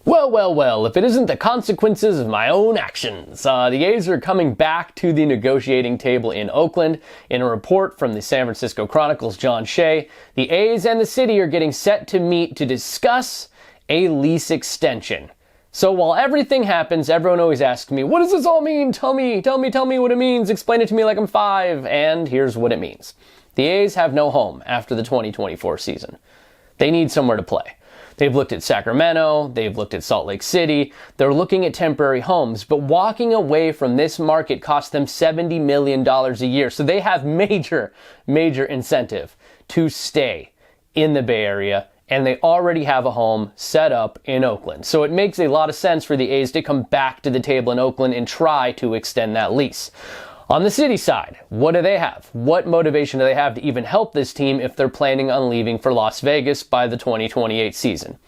Well, well, well, if it isn't the consequences of my own actions. The A's are coming back to the negotiating table in Oakland. In a report from the San Francisco Chronicle's John Shea, the A's and the city are getting set to meet to discuss a lease extension. So while everything happens, everyone always asks me, what does this all mean? Tell me what it means. Explain it to me like I'm 5. And here's what it means. The A's have no home after the 2024 season. They need somewhere to play. They've looked at Sacramento, they've looked at Salt Lake City, they're looking at temporary homes, but walking away from this market costs them $70 million a year. So they have major incentive to stay in the Bay Area, and they already have a home set up in Oakland. So it makes a lot of sense for the A's to come back to the table in Oakland and try to extend that lease. On the city side, what do they have? What motivation do they have to even help this team if they're planning on leaving for Las Vegas by the 2028 season?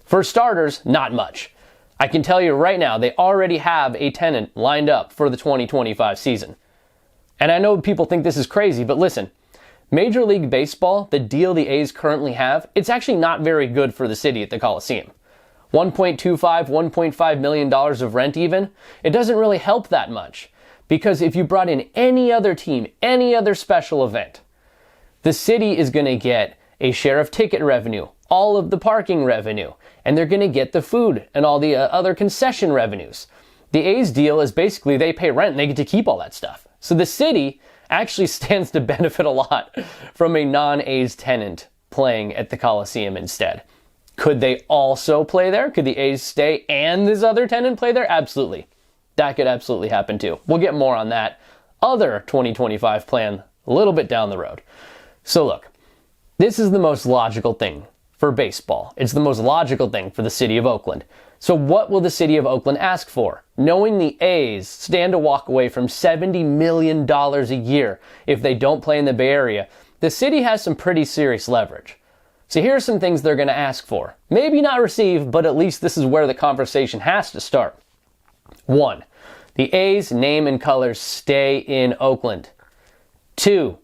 For starters, not much. I can tell you right now, they already have a tenant lined up for the 2025 season. And I know people think this is crazy, but listen, Major League Baseball, the deal the A's currently have, it's actually not very good for the city at the Coliseum. $1.25, $1.5 million of rent even, it doesn't really help that much. Because if you brought in any other team, any other special event, the city is going to get a share of ticket revenue, all of the parking revenue, and they're going to get the food and all the other concession revenues. The A's deal is basically they pay rent and they get to keep all that stuff. So the city actually stands to benefit a lot from a non-A's tenant playing at the Coliseum instead. Could they also play there? Could the A's stay and this other tenant play there? Absolutely. That could absolutely happen too. We'll get more on that other 2025 plan a little bit down the road. So look, this is the most logical thing for baseball. It's the most logical thing for the City of Oakland. So what will the City of Oakland ask for? Knowing the A's stand to walk away from $70 million a year if they don't play in the Bay Area, the city has some pretty serious leverage. So here are some things they're going to ask for. Maybe not receive, but at least this is where the conversation has to start. 1. The A's name and colors stay in Oakland. 2.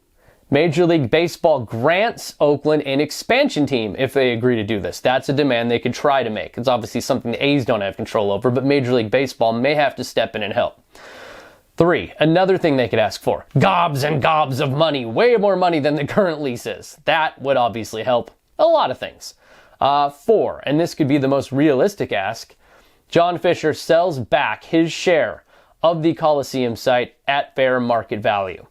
Major League Baseball grants Oakland an expansion team if they agree to do this. That's a demand they could try to make. It's obviously something the A's don't have control over, but Major League Baseball may have to step in and help. 3. Another thing they could ask for. Gobs and gobs of money. Way more money than the current lease is. That would obviously help a lot of things. 4. And this could be the most realistic ask. John Fisher sells back his share of the Coliseum site at fair market value.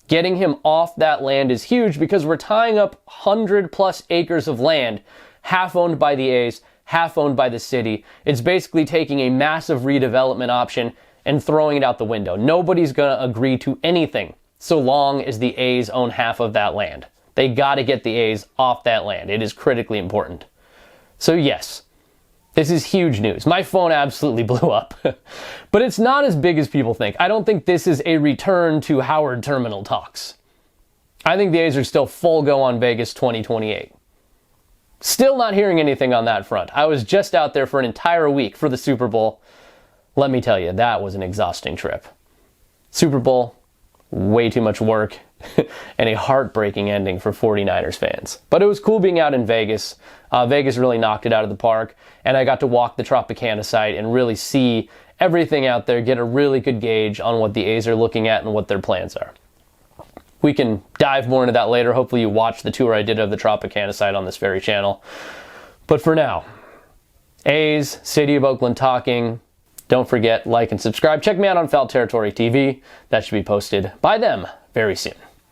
Getting him off that land is huge because we're tying up 100+ acres of land, half owned by the A's, half owned by the city. It's basically taking a massive redevelopment option and throwing it out the window. Nobody's going to agree to anything so long as the A's own half of that land. They got to get the A's off that land. It is critically important. So yes, this is huge news. My phone absolutely blew up. But it's not as big as people think. I don't think this is a return to Howard Terminal talks. I think the A's are still full go on Vegas 2028. Still not hearing anything on that front. I was just out there for an entire week for the Super Bowl. Let me tell you, that was an exhausting trip. Super Bowl, way too much work, and a heartbreaking ending for 49ers fans. But it was cool being out in Vegas. Vegas really knocked it out of the park, and I got to walk the Tropicana site and really see everything out there, get a really good gauge on what the A's are looking at and what their plans are. We can dive more into that later. Hopefully you watched the tour I did of the Tropicana site on this very channel. But for now, A's, City of Oakland talking. Don't forget, like and subscribe. Check me out on Foul Territory TV. That should be posted by them very soon.